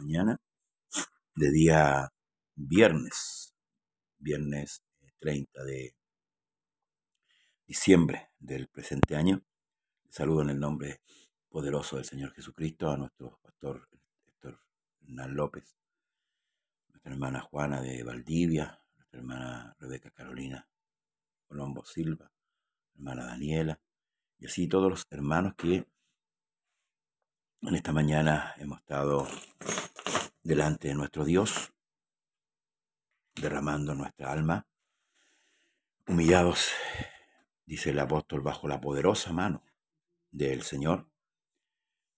mañana de día viernes, viernes 30 de diciembre del presente año. Saludo en el nombre poderoso del Señor Jesucristo a nuestro pastor Héctor Hernán López, nuestra hermana Juana de Valdivia, nuestra hermana Rebeca Carolina Colombo Silva, hermana Daniela, y así todos los hermanos que en esta mañana hemos estado delante de nuestro Dios, derramando nuestra alma, humillados, dice el apóstol, bajo la poderosa mano del Señor,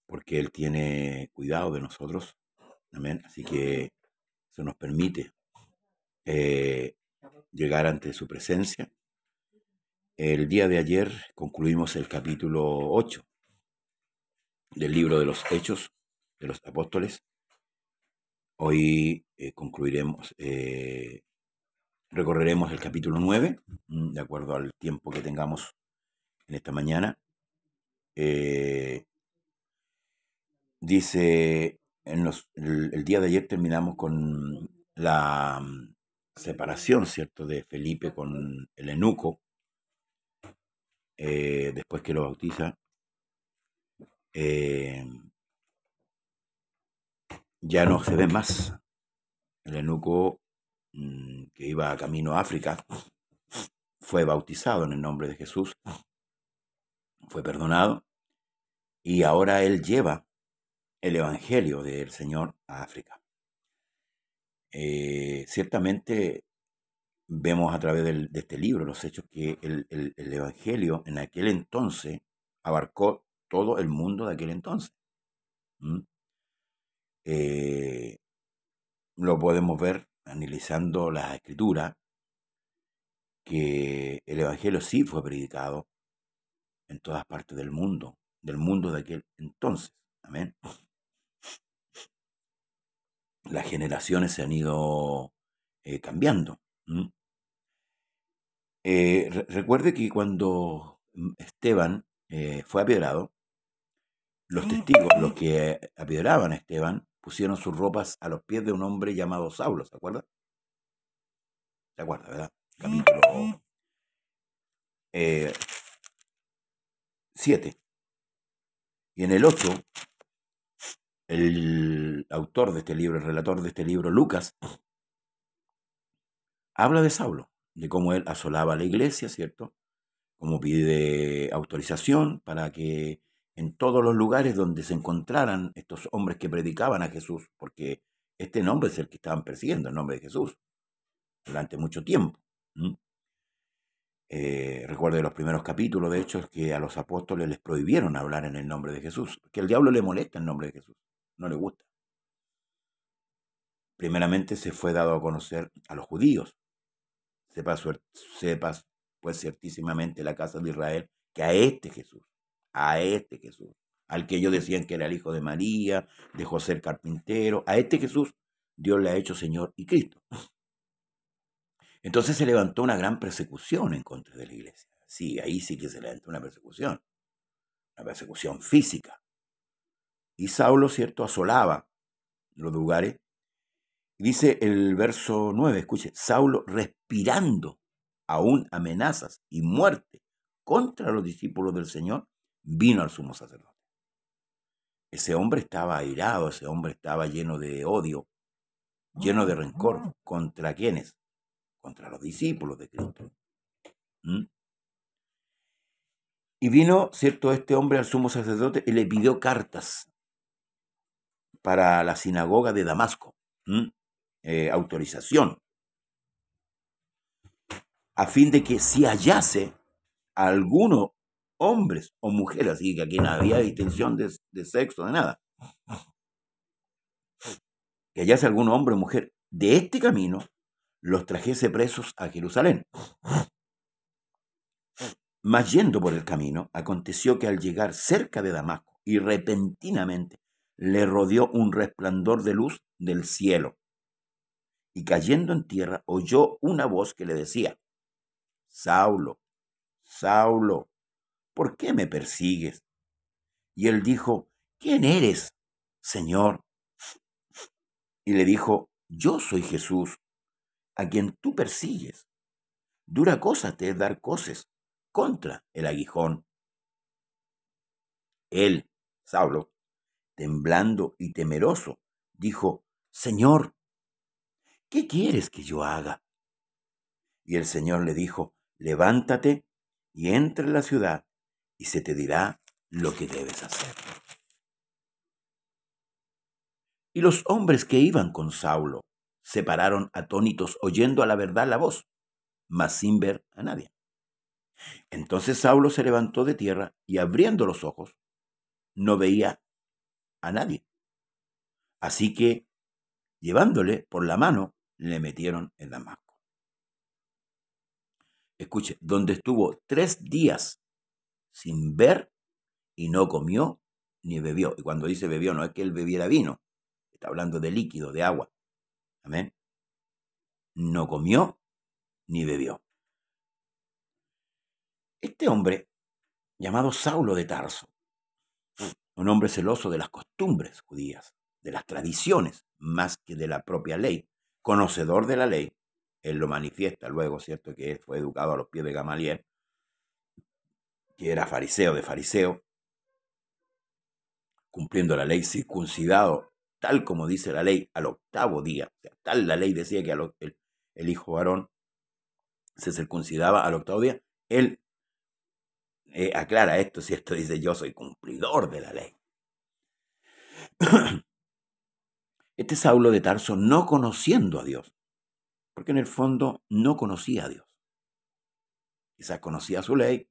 porque Él tiene cuidado de nosotros. Amén. Así que eso nos permite llegar ante su presencia. El día de ayer concluimos el capítulo 8 del libro de los Hechos de los Apóstoles. Hoy recorreremos el capítulo 9, de acuerdo al tiempo que tengamos en esta mañana. Dice, el día de ayer terminamos con la separación, ¿cierto?, de Felipe con el eunuco, después que lo bautiza. Ya no se ve más. El eunuco que iba camino a África fue bautizado en el nombre de Jesús, fue perdonado, y ahora él lleva el evangelio del Señor a África. Ciertamente vemos a través de este libro, los Hechos, que el evangelio en aquel entonces abarcó todo el mundo de aquel entonces. Lo podemos ver analizando las escrituras, que el evangelio sí fue predicado en todas partes del mundo de aquel entonces. Amén. Las generaciones se han ido cambiando. Recuerde que cuando Esteban fue apedreado, los testigos, los que apedreaban a Esteban, pusieron sus ropas a los pies de un hombre llamado Saulo. ¿Se acuerda? ¿Se acuerda, verdad? Capítulo 7. Y en el 8, el autor de este libro, el relator de este libro, Lucas, habla de Saulo, de cómo él asolaba la iglesia, ¿cierto? Cómo pide autorización para que en todos los lugares donde se encontraran estos hombres que predicaban a Jesús, porque este nombre es el que estaban persiguiendo, el nombre de Jesús, durante mucho tiempo. Recuerdo de los primeros capítulos, de hecho, es que a los apóstoles les prohibieron hablar en el nombre de Jesús, porque al diablo le molesta el nombre de Jesús, no le gusta. Primeramente se fue dado a conocer a los judíos. Sepas pues ciertísimamente la casa de Israel, que a este Jesús, al que ellos decían que era el hijo de María, de José el carpintero, a este Jesús Dios le ha hecho Señor y Cristo. Entonces se levantó una gran persecución en contra de la iglesia. Sí, ahí sí que se levantó una persecución física. Y Saulo, ¿cierto?, asolaba los lugares. Dice el verso 9, escuche, Saulo respirando aún amenazas y muerte contra los discípulos del Señor, vino al sumo sacerdote. Ese hombre estaba airado, ese hombre estaba lleno de odio, lleno de rencor. ¿Contra quiénes? Contra los discípulos de Cristo. Y vino, ¿cierto?, este hombre al sumo sacerdote y le pidió cartas para la sinagoga de Damasco, autorización, a fin de que si hallase a algunos hombres o mujeres, así que aquí no había distinción de sexo, de nada, que hallase algún hombre o mujer de este camino, los trajese presos a Jerusalén. Mas yendo por el camino, aconteció que al llegar cerca de Damasco, y repentinamente le rodeó un resplandor de luz del cielo, y cayendo en tierra oyó una voz que le decía: Saulo, Saulo, ¿por qué me persigues? Y él dijo: ¿Quién eres, Señor? y le dijo, yo soy Jesús, a quien tú persigues. Dura cosa te es dar coces contra el aguijón. Él, Saulo, temblando y temeroso, dijo, Señor, ¿qué quieres que yo haga? Y el Señor le dijo, levántate y entra en la ciudad, y se te dirá lo que debes hacer. Y los hombres que iban con Saulo se pararon atónitos oyendo a la verdad la voz, mas sin ver a nadie. Entonces Saulo se levantó de tierra y abriendo los ojos, no veía a nadie. Así que, llevándole por la mano, le metieron en Damasco. Escuche, donde estuvo 3 días sin ver y no comió ni bebió. Y cuando dice bebió, no es que él bebiera vino, está hablando de líquido, de agua. Amén. No comió ni bebió. Este hombre, llamado Saulo de Tarso, un hombre celoso de las costumbres judías, de las tradiciones, más que de la propia ley, conocedor de la ley, él lo manifiesta luego, ¿cierto? Que él fue educado a los pies de Gamaliel, que era fariseo de fariseo, cumpliendo la ley, circuncidado, tal como dice la ley, al 8º día. O sea, tal la ley decía que el hijo varón se circuncidaba al 8º día. Él aclara esto, ¿cierto? Dice, yo soy cumplidor de la ley. Este Saulo de Tarso, no conociendo a Dios, porque en el fondo no conocía a Dios. Quizás conocía su ley,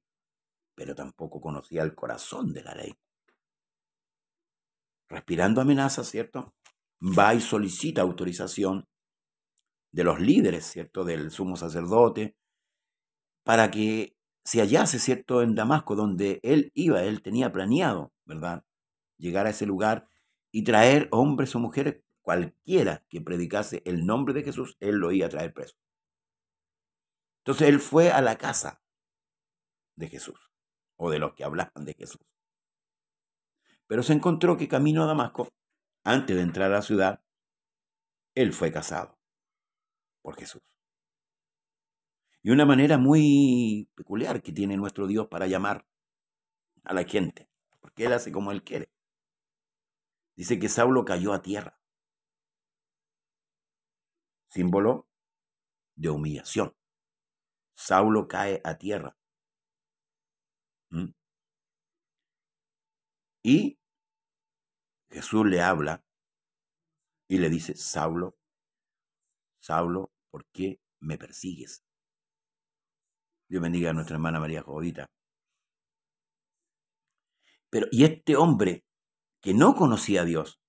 pero tampoco conocía el corazón de la ley. Respirando amenazas, ¿cierto? Va y solicita autorización de los líderes, ¿cierto? Del sumo sacerdote, para que se hallase, ¿cierto? En Damasco, donde él iba, él tenía planeado, ¿verdad? Llegar a ese lugar y traer hombres o mujeres, cualquiera que predicase el nombre de Jesús, él lo iba a traer preso. Entonces él fue a la casa de Jesús, o de los que hablaban de Jesús. Pero se encontró que camino a Damasco, antes de entrar a la ciudad, él fue casado por Jesús. Y una manera muy peculiar que tiene nuestro Dios para llamar a la gente, porque él hace como él quiere. Dice que Saulo cayó a tierra, símbolo de humillación. Saulo cae a tierra. Y Jesús le habla y le dice, Saulo, Saulo, ¿por qué me persigues? Dios bendiga a nuestra hermana María Jovita. Pero, y este hombre que no conocía a Dios,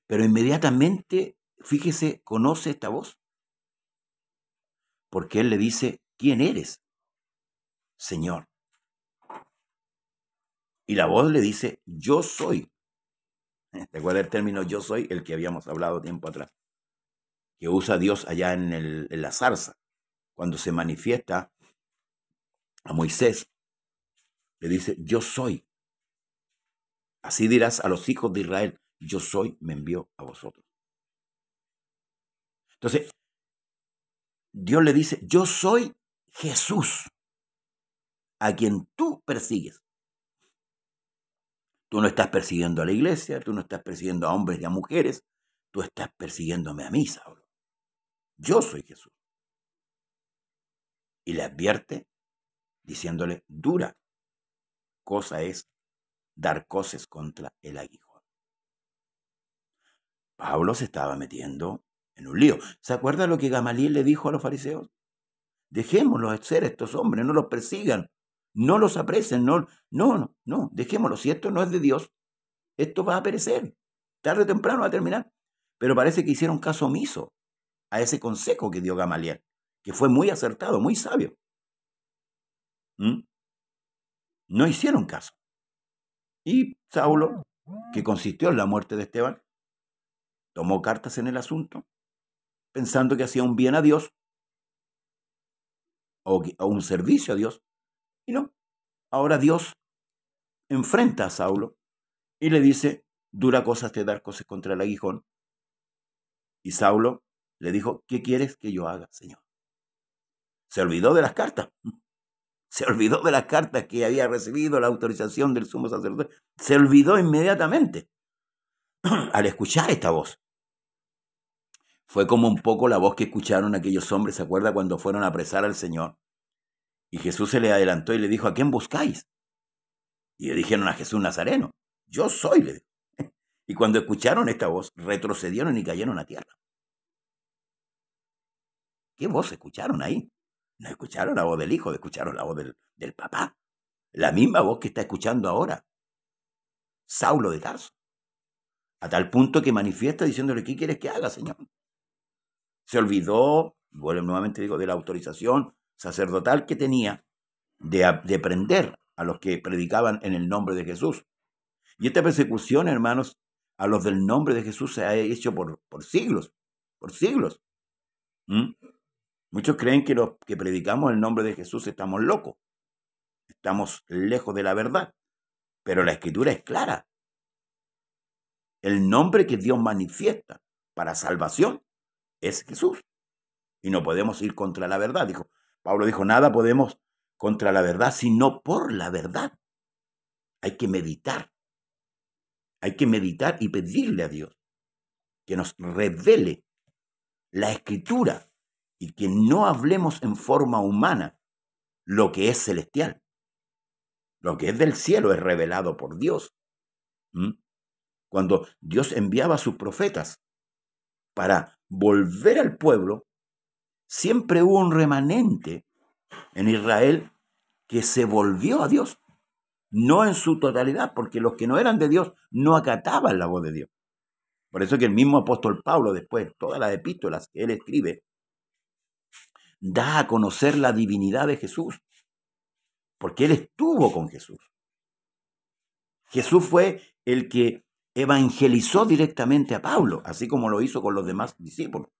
pero inmediatamente, fíjese, conoce esta voz. Porque él le dice, ¿quién eres, Señor? Y la voz le dice, yo soy. ¿Te acuerdas el término yo soy? El que habíamos hablado tiempo atrás. Que usa Dios allá en la zarza. Cuando se manifiesta a Moisés, le dice, yo soy. Así dirás a los hijos de Israel, yo soy, me envió a vosotros. Entonces, Dios le dice, yo soy Jesús, a quien tú persigues. Tú no estás persiguiendo a la iglesia, tú no estás persiguiendo a hombres y a mujeres, tú estás persiguiéndome a mí, Saulo. Yo soy Jesús. Y le advierte diciéndole, dura cosa es dar coces contra el aguijón. Pablo se estaba metiendo en un lío. ¿Se acuerda lo que Gamaliel le dijo a los fariseos? Dejémoslos ser estos hombres, no los persigan, no los apresen, no, dejémoslos. Si esto no es de Dios, esto va a perecer. Tarde o temprano va a terminar. Pero parece que hicieron caso omiso a ese consejo que dio Gamaliel, que fue muy acertado, muy sabio. No hicieron caso. Y Saulo, que consistió en la muerte de Esteban, tomó cartas en el asunto, pensando que hacía un bien a Dios o un servicio a Dios. Y no, ahora Dios enfrenta a Saulo y le dice, dura cosa te dar cosas contra el aguijón. Y Saulo le dijo, ¿qué quieres que yo haga, Señor? Se olvidó de las cartas. Se olvidó de las cartas que había recibido, la autorización del sumo sacerdote. Se olvidó inmediatamente al escuchar esta voz. Fue como un poco la voz que escucharon aquellos hombres, ¿se acuerda? Cuando fueron a apresar al Señor. Y Jesús se le adelantó y le dijo, ¿a quién buscáis? Y le dijeron a Jesús Nazareno, yo soy, le dijo. Y cuando escucharon esta voz, retrocedieron y cayeron a tierra. ¿Qué voz escucharon ahí? No escucharon la voz del Hijo, escucharon la voz del Papá. La misma voz que está escuchando ahora Saulo de Tarso. A tal punto que manifiesta diciéndole, ¿qué quieres que haga, Señor? Se olvidó, bueno, nuevamente digo, de la autorización sacerdotal que tenía de prender a los que predicaban en el nombre de Jesús. Y esta persecución, hermanos, a los del nombre de Jesús se ha hecho por siglos, por siglos. Muchos creen que los que predicamos el nombre de Jesús estamos locos, estamos lejos de la verdad, pero la Escritura es clara. El nombre que Dios manifiesta para salvación es Jesús. Y no podemos ir contra la verdad. Pablo dijo, nada podemos contra la verdad, sino por la verdad. Hay que meditar. Hay que meditar y pedirle a Dios que nos revele la Escritura y que no hablemos en forma humana lo que es celestial. Lo que es del cielo es revelado por Dios. Cuando Dios enviaba a sus profetas para volver al pueblo, siempre hubo un remanente en Israel que se volvió a Dios, no en su totalidad, porque los que no eran de Dios no acataban la voz de Dios. Por eso que el mismo apóstol Pablo, después, todas las epístolas que él escribe, da a conocer la divinidad de Jesús, porque él estuvo con Jesús. Jesús fue el que evangelizó directamente a Pablo, así como lo hizo con los demás discípulos.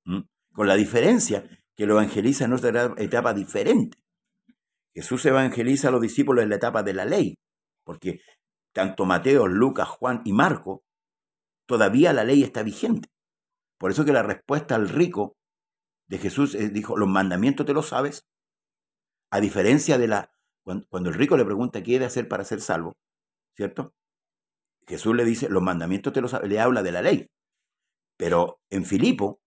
Con la diferencia que lo evangeliza en otra etapa diferente. Jesús evangeliza a los discípulos en la etapa de la ley, porque tanto Mateo, Lucas, Juan y Marco, todavía la ley está vigente. Por eso que la respuesta al rico de Jesús dijo, los mandamientos te los sabes, a diferencia de cuando el rico le pregunta qué debe hacer para ser salvo, ¿cierto? Jesús le dice, los mandamientos te los sabes, le habla de la ley. Pero en Filipo,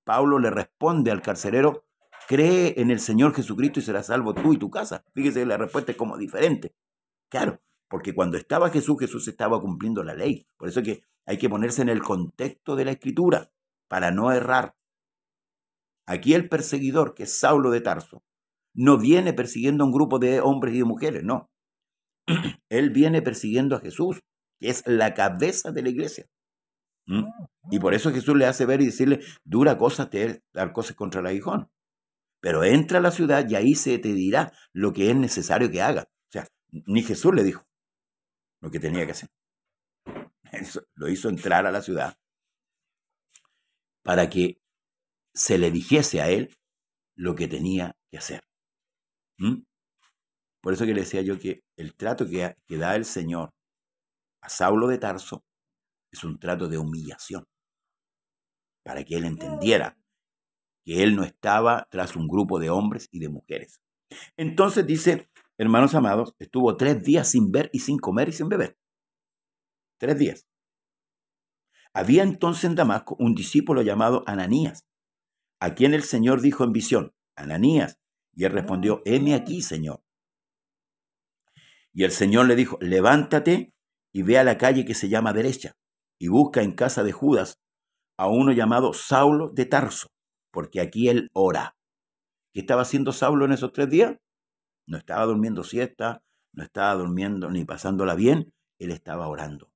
Pablo le responde al carcelero, cree en el Señor Jesucristo y serás salvo tú y tu casa. Fíjese, la respuesta es como diferente. Claro, porque cuando estaba Jesús, Jesús estaba cumpliendo la ley. Por eso es que hay que ponerse en el contexto de la Escritura para no errar. Aquí el perseguidor, que es Saulo de Tarso, no viene persiguiendo a un grupo de hombres y de mujeres, no. Él viene persiguiendo a Jesús, que es la cabeza de la iglesia. Y por eso Jesús le hace ver y decirle, dura cosa dar cosas contra el aguijón. Pero entra a la ciudad y ahí se te dirá lo que es necesario que haga. O sea, ni Jesús le dijo lo que tenía que hacer. Eso, lo hizo entrar a la ciudad para que se le dijese a él lo que tenía que hacer. Por eso que le decía yo que el trato que da el Señor a Saulo de Tarso es un trato de humillación, para que él entendiera que él no estaba tras un grupo de hombres y de mujeres. Entonces dice, hermanos amados, estuvo 3 días sin ver y sin comer y sin beber. 3 días. Había entonces en Damasco un discípulo llamado Ananías, a quien el Señor dijo en visión, Ananías, y él respondió, heme aquí, Señor. Y el Señor le dijo, levántate y ve a la calle que se llama Derecha, y busca en casa de Judas a uno llamado Saulo de Tarso, porque aquí él ora. ¿Qué estaba haciendo Saulo en esos 3 días? No estaba durmiendo siesta, no estaba durmiendo ni pasándola bien, él estaba orando.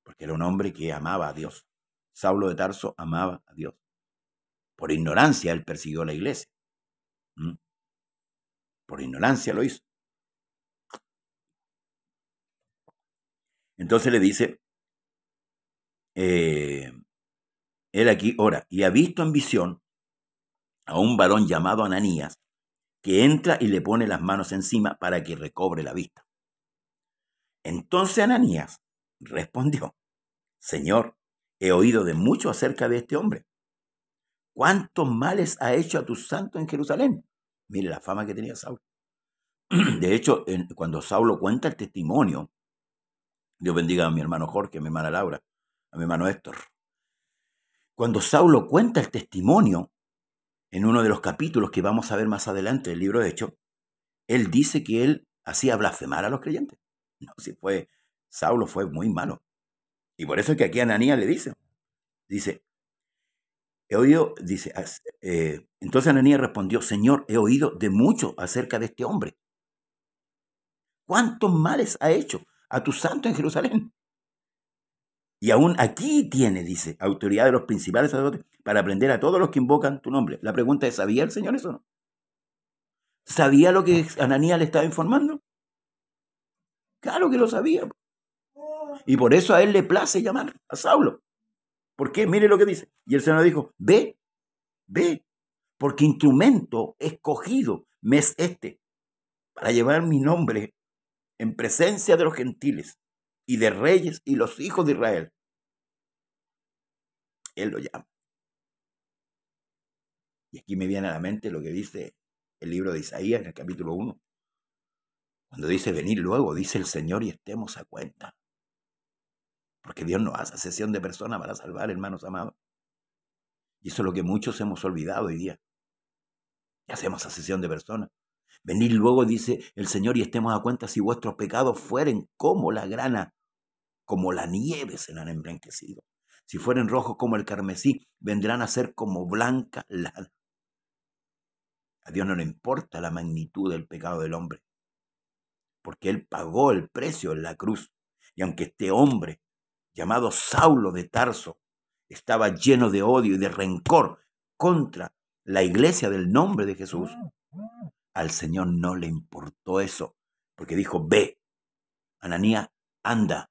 Porque era un hombre que amaba a Dios. Saulo de Tarso amaba a Dios. Por ignorancia él persiguió a la iglesia. Por ignorancia lo hizo. Entonces le dice, él aquí ora, y ha visto en visión a un varón llamado Ananías, que entra y le pone las manos encima para que recobre la vista. Entonces Ananías respondió, Señor, he oído de mucho acerca de este hombre. ¿Cuántos males ha hecho a tus santos en Jerusalén? Mire la fama que tenía Saulo. De hecho, cuando Saulo cuenta el testimonio, Dios bendiga a mi hermano Jorge, a mi hermana Laura, a mi hermano Héctor. Cuando Saulo cuenta el testimonio, en uno de los capítulos que vamos a ver más adelante del libro de Hechos, él dice que él hacía blasfemar a los creyentes. No, si Saulo fue muy malo. Y por eso es que aquí Ananías le dice, he oído, entonces Ananías respondió, Señor, he oído de mucho acerca de este hombre. ¿Cuántos males ha hecho a tu santo en Jerusalén? Y aún aquí tiene, dice, autoridad de los principales sacerdotes para prender a todos los que invocan tu nombre. La pregunta es, ¿sabía el Señor eso o no? ¿Sabía lo que Ananías le estaba informando? Claro que lo sabía. Y por eso a él le place llamar a Saulo. ¿Por qué? Mire lo que dice. Y el Señor dijo, ve, porque instrumento escogido me es este, para llevar mi nombre en presencia de los gentiles y de reyes y los hijos de Israel. Él lo llama. Y aquí me viene a la mente lo que dice el libro de Isaías en el capítulo 1. Cuando dice venir luego, dice el Señor, y estemos a cuenta. Porque Dios no hace acepción de personas para salvar, hermanos amados. Y eso es lo que muchos hemos olvidado hoy día. Y hacemos acepción de personas. Venid luego, dice el Señor, y estemos a cuenta si vuestros pecados fueren como la grana, como la nieve serán emblanquecidos. Si fueren rojos como el carmesí, vendrán a ser como blanca lana. A Dios no le importa la magnitud del pecado del hombre, porque Él pagó el precio en la cruz. Y aunque este hombre, llamado Saulo de Tarso, estaba lleno de odio y de rencor contra la iglesia del nombre de Jesús, al Señor no le importó eso, porque dijo, ve, Ananías, anda.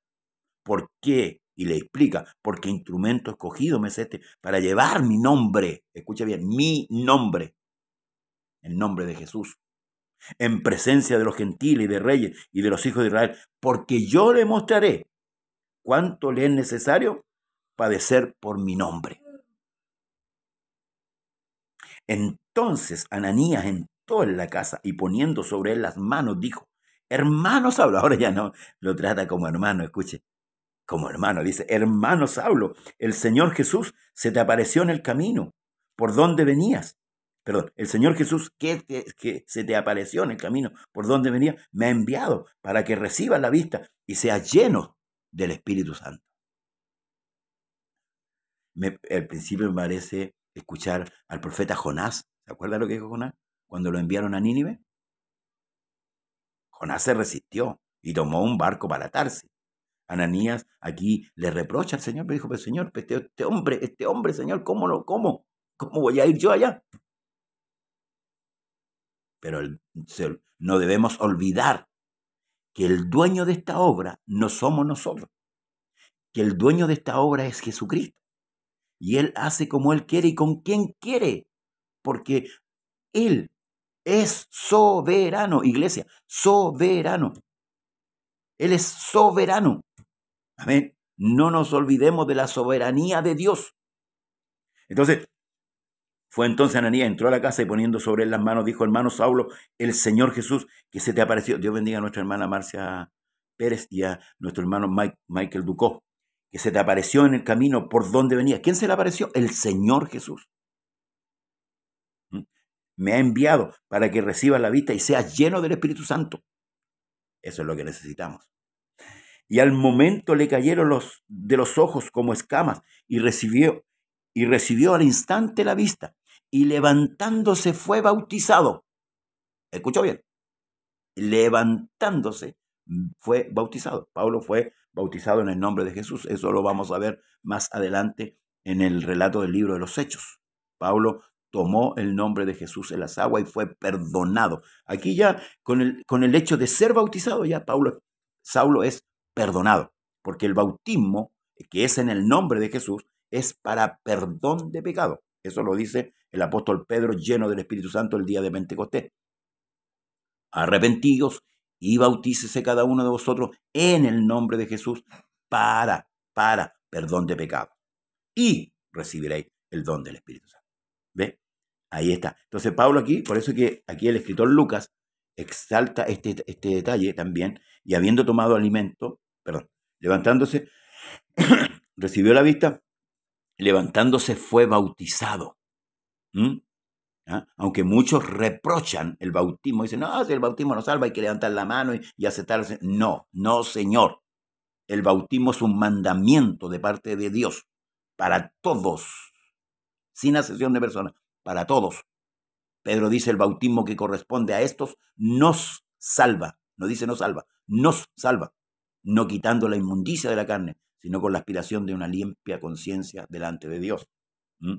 ¿Por qué? Y le explica, porque instrumento escogido me es este para llevar mi nombre, escucha bien, mi nombre, el nombre de Jesús, en presencia de los gentiles y de reyes y de los hijos de Israel, porque yo le mostraré cuánto le es necesario padecer por mi nombre. Entonces Ananías entró en la casa y poniendo sobre él las manos dijo, hermano Saulo, ahora ya no lo trata como hermano, escuche, como hermano, dice, hermano Saulo, el Señor Jesús se te apareció en el camino, ¿por dónde venías? Perdón, el Señor Jesús que se te apareció en el camino, ¿por dónde venías? Me ha enviado para que recibas la vista y seas lleno del Espíritu Santo. Al principio me parece escuchar al profeta Jonás. ¿Se acuerda lo que dijo Jonás? Cuando lo enviaron a Nínive. Jonás se resistió y tomó un barco para Tarsis. Ananías aquí le reprocha al Señor, pero dijo, pero Señor, este hombre, Señor, ¿cómo voy a ir yo allá? Pero no debemos olvidar que el dueño de esta obra no somos nosotros, que el dueño de esta obra es Jesucristo. Y Él hace como Él quiere y con quien quiere, porque Él es soberano, iglesia, soberano. Él es soberano. Amén. No nos olvidemos de la soberanía de Dios. Entonces, fue entonces Ananías, entró a la casa y poniendo sobre él las manos, dijo, hermano Saulo, el Señor Jesús, que se te apareció. Dios bendiga a nuestra hermana Marcia Pérez y a nuestro hermano Michael Ducó, que se te apareció en el camino por donde venía. ¿Quién se le apareció? El Señor Jesús. Me ha enviado para que recibas la vista y seas lleno del Espíritu Santo. Eso es lo que necesitamos. Y al momento le cayeron de los ojos como escamas y recibió al instante la vista y levantándose fue bautizado. ¿Escuchó bien? Levantándose fue bautizado. Pablo fue bautizado en el nombre de Jesús. Eso lo vamos a ver más adelante en el relato del libro de los Hechos. Pablo tomó el nombre de Jesús en las aguas y fue perdonado. Aquí ya con el hecho de ser bautizado ya Saulo es perdonado, porque el bautismo que es en el nombre de Jesús es para perdón de pecado. Eso lo dice el apóstol Pedro lleno del Espíritu Santo el día de Pentecostés. Arrepentíos y bautícese cada uno de vosotros en el nombre de Jesús para perdón de pecado. y recibiréis el don del Espíritu Santo. ¿Ve? Ahí está. Entonces Pablo aquí, por eso que aquí el escritor Lucas exalta este detalle también, y habiendo tomado alimento, levantándose, recibió la vista, levantándose fue bautizado. ¿Mm? ¿Ah? Aunque muchos reprochan el bautismo, dicen, no, si el bautismo no salva, hay que levantar la mano y aceptarse. No, no, señor. El bautismo es un mandamiento de parte de Dios para todos, sin acepción de personas, para todos. Pedro dice, el bautismo que corresponde a estos nos salva. No dice no salva, nos salva. No quitando la inmundicia de la carne, sino con la aspiración de una limpia conciencia delante de Dios. ¿Mm?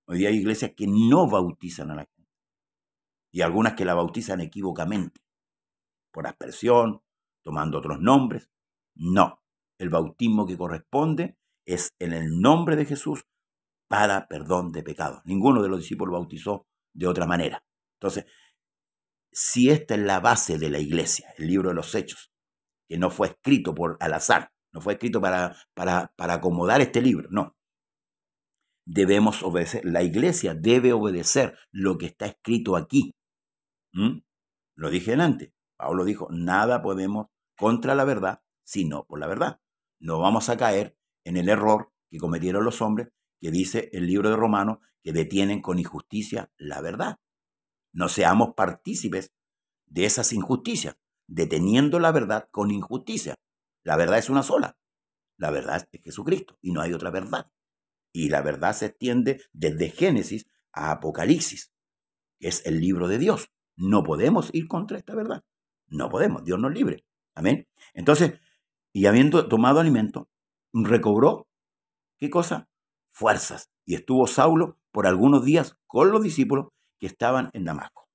Hoy día hay iglesias que no bautizan a la gente. Y algunas que la bautizan equívocamente, por aspersión, tomando otros nombres. No, el bautismo que corresponde es en el nombre de Jesús para perdón de pecados. Ninguno de los discípulos bautizó de otra manera. Entonces, si esta es la base de la iglesia, el libro de los Hechos, que no fue escrito al azar, no fue escrito para acomodar este libro, no. Debemos obedecer, la iglesia debe obedecer lo que está escrito aquí. ¿Mm? Lo dije antes, Pablo dijo, nada podemos contra la verdad, sino por la verdad. No vamos a caer en el error que cometieron los hombres, que dice el libro de Romanos, que detienen con injusticia la verdad. No seamos partícipes de esas injusticias, deteniendo la verdad con injusticia. La verdad es una sola. La verdad es Jesucristo y no hay otra verdad. Y la verdad se extiende desde Génesis a Apocalipsis, que es el libro de Dios. No podemos ir contra esta verdad. No podemos, Dios nos libre. Amén. Entonces, y habiendo tomado alimento, recobró, ¿qué cosa? Fuerzas. Y estuvo Saulo por algunos días con los discípulos que estaban en Damasco.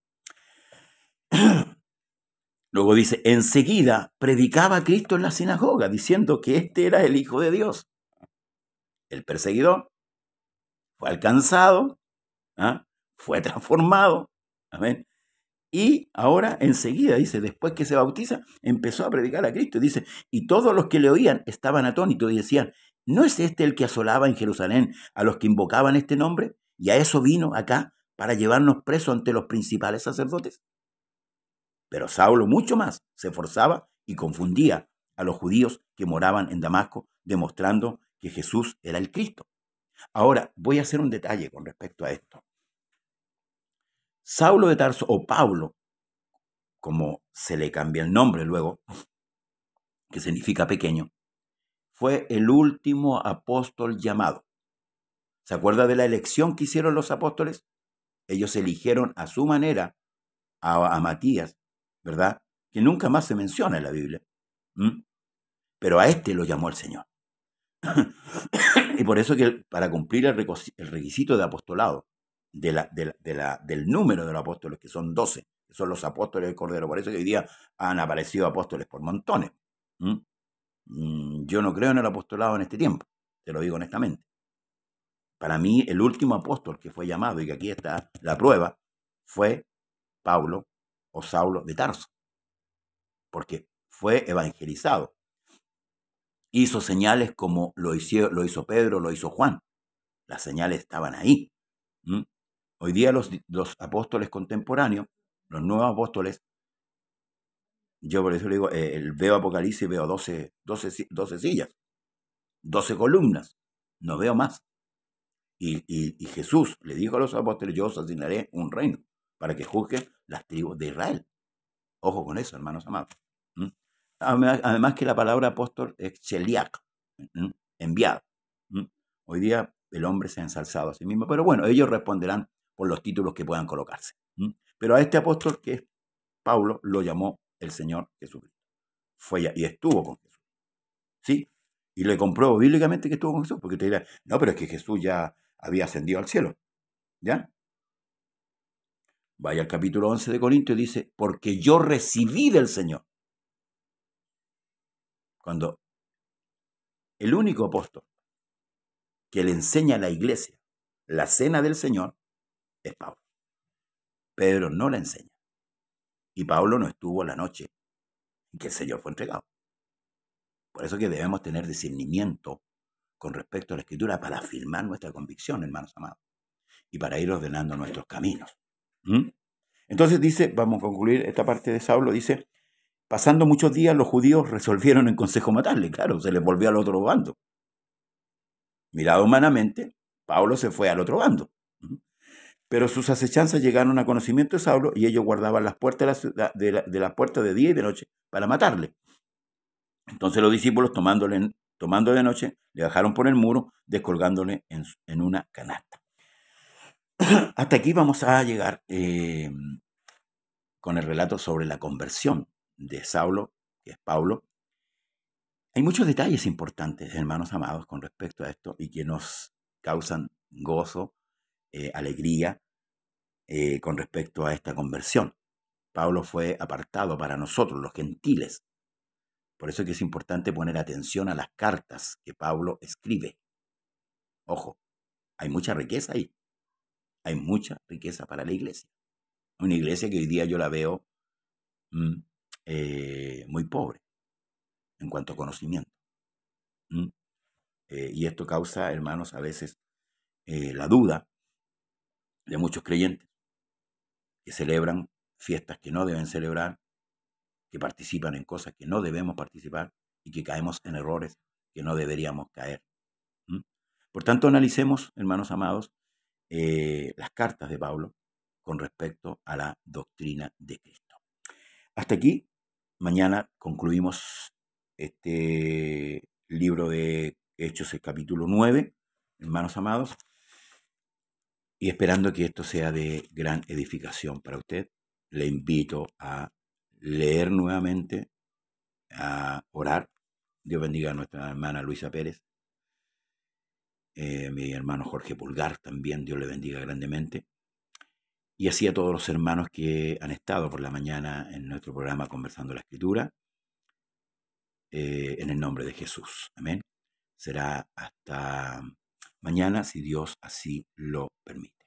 Luego dice, enseguida predicaba a Cristo en la sinagoga, diciendo que este era el Hijo de Dios. El perseguidor fue alcanzado, ¿ah? Fue transformado. Amén. Y ahora enseguida, dice, después que se bautiza, empezó a predicar a Cristo. Dice, y todos los que le oían estaban atónitos y decían, ¿no es este el que asolaba en Jerusalén a los que invocaban este nombre? Y a eso vino acá para llevarnos presos ante los principales sacerdotes. Pero Saulo mucho más se esforzaba y confundía a los judíos que moraban en Damasco, demostrando que Jesús era el Cristo. Ahora, voy a hacer un detalle con respecto a esto. Saulo de Tarso, o Pablo, como se le cambia el nombre luego, que significa pequeño, fue el último apóstol llamado. ¿Se acuerda de la elección que hicieron los apóstoles? Ellos eligieron a su manera a Matías, ¿verdad? Que nunca más se menciona en la Biblia. Pero a este lo llamó el Señor. Y por eso que para cumplir el requisito de apostolado, del número de los apóstoles, que son 12, que son los apóstoles del Cordero, por eso que hoy día han aparecido apóstoles por montones. Yo no creo en el apostolado en este tiempo, te lo digo honestamente. Para mí, el último apóstol que fue llamado, y que aquí está la prueba, fue Pablo o Saulo de Tarso, porque fue evangelizado. Hizo señales como lo hizo Pedro, lo hizo Juan. Las señales estaban ahí. Hoy día los apóstoles contemporáneos, los nuevos apóstoles, yo por eso le digo, veo Apocalipsis, veo 12 sillas, 12 columnas, no veo más. Y Jesús le dijo a los apóstoles, yo os asignaré un reino para que juzguen las tribus de Israel. Ojo con eso, hermanos amados. Además que la palabra apóstol es Sheliach, enviado. Hoy día el hombre se ha ensalzado a sí mismo, pero bueno, ellos responderán por los títulos que puedan colocarse. Pero a este apóstol, que es Pablo, lo llamó el Señor Jesucristo. Fue y estuvo con Jesús. ¿Sí? Y le compruebo bíblicamente que estuvo con Jesús, porque te dirá, no, pero es que Jesús ya había ascendido al cielo. ¿Ya? Vaya al capítulo 11 de Corintios y dice, porque yo recibí del Señor. Cuando el único apóstol que le enseña a la iglesia la cena del Señor es Pablo. Pedro no la enseña. Y Pablo no estuvo la noche en que el Señor fue entregado. Por eso que debemos tener discernimiento con respecto a la Escritura para afirmar nuestra convicción, hermanos amados, y para ir ordenando nuestros caminos. ¿Mm? Entonces dice, vamos a concluir esta parte de Saulo, dice, pasando muchos días los judíos resolvieron en consejo matarle, claro, se les volvió al otro bando. Mirado humanamente, Pablo se fue al otro bando. Pero sus acechanzas llegaron a conocimiento de Saulo y ellos guardaban las puertas de las puertas de día y de noche para matarle. Entonces los discípulos, tomando de noche, le bajaron por el muro, descolgándole en una canasta. Hasta aquí vamos a llegar con el relato sobre la conversión de Saulo, que es Pablo. Hay muchos detalles importantes, hermanos amados, con respecto a esto y que nos causan gozo, alegría, con respecto a esta conversión. Pablo fue apartado para nosotros, los gentiles. Por eso es que es importante poner atención a las cartas que Pablo escribe. Ojo, hay mucha riqueza ahí. Hay mucha riqueza para la iglesia. Una iglesia que hoy día yo la veo muy pobre en cuanto a conocimiento. Y esto causa, hermanos, a veces la duda de muchos creyentes que celebran fiestas que no deben celebrar, que participan en cosas que no debemos participar y que caemos en errores que no deberíamos caer. Por tanto, analicemos, hermanos amados, las cartas de Pablo con respecto a la doctrina de Cristo. Hasta aquí, mañana concluimos este libro de Hechos, el capítulo 9, hermanos amados, y esperando que esto sea de gran edificación para usted, le invito a leer nuevamente, a orar. Dios bendiga a nuestra hermana Luisa Pérez, mi hermano Jorge Pulgar también, Dios le bendiga grandemente. Y así a todos los hermanos que han estado por la mañana en nuestro programa Conversando la Escritura, en el nombre de Jesús. Amén. Será hasta mañana, si Dios así lo permite.